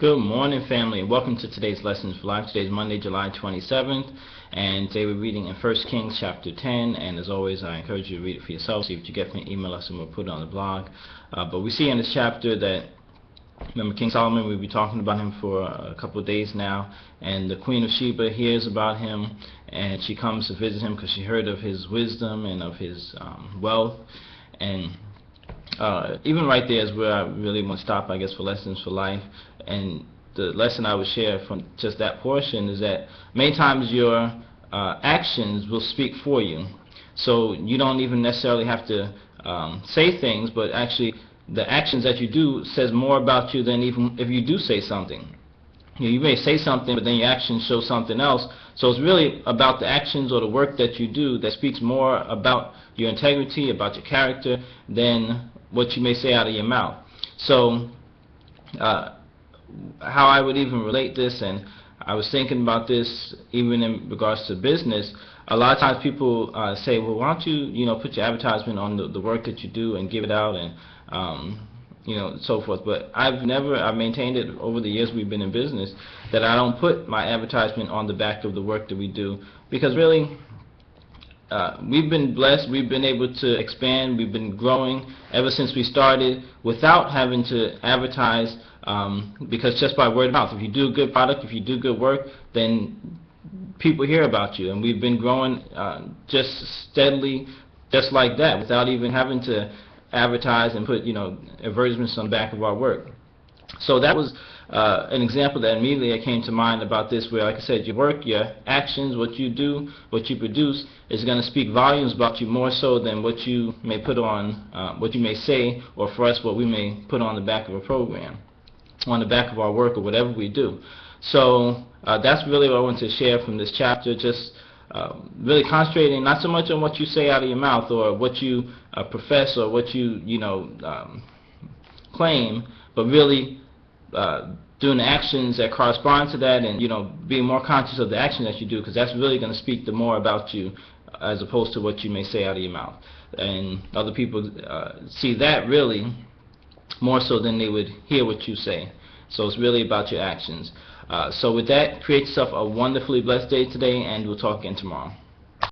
Good morning, family, and welcome to today's Lessons for Life. Today is Monday, July 27th, and today we're reading in 1 Kings chapter 10, and as always, I encourage you to read it for yourself. See what you get from it, email us, and we'll put it on the blog. But we see in this chapter that, remember King Solomon, we'll be talking about him for a couple of days now, and the Queen of Sheba hears about him, and she comes to visit him because she heard of his wisdom and of his wealth, and even right there is where I really want to stop, I guess, for Lessons for Life. And the lesson I would share from just that portion is that many times your actions will speak for you. So you don't even necessarily have to say things, but actually the actions that you do says more about you than even if you do say something. You may say something, but then your actions show something else. So it's really about the actions or the work that you do that speaks more about your integrity, about your character, than what you may say out of your mouth. So how I would even relate this, and I was thinking about this even in regards to business. A lot of times people say, well, why don't you put your advertisement on the work that you do and give it out, and so forth. But I've maintained it over the years we've been in business, that I don't put my advertisement on the back of the work that we do, because really we've been blessed, we've been able to expand, we've been growing ever since we started without having to advertise, because just by word of mouth, if you do a good product, if you do good work, then people hear about you, and we've been growing just steadily, just like that, without even having to advertise and put advertisements on the back of our work. So that was an example that immediately came to mind about this, where, like I said, your work, your actions, what you do, what you produce is going to speak volumes about you, more so than what you may put on, what you may say, or for us, what we may put on the back of a program, on the back of our work, or whatever we do. So that's really what I want to share from this chapter, just really concentrating not so much on what you say out of your mouth, or what you profess, or what you claim, but really doing the actions that correspond to that, and being more conscious of the action that you do, because that's really going to speak the more about you, as opposed to what you may say out of your mouth. And other people see that really more so than they would hear what you say. So it's really about your actions. So with that, create yourself a wonderfully blessed day today, and we'll talk again tomorrow.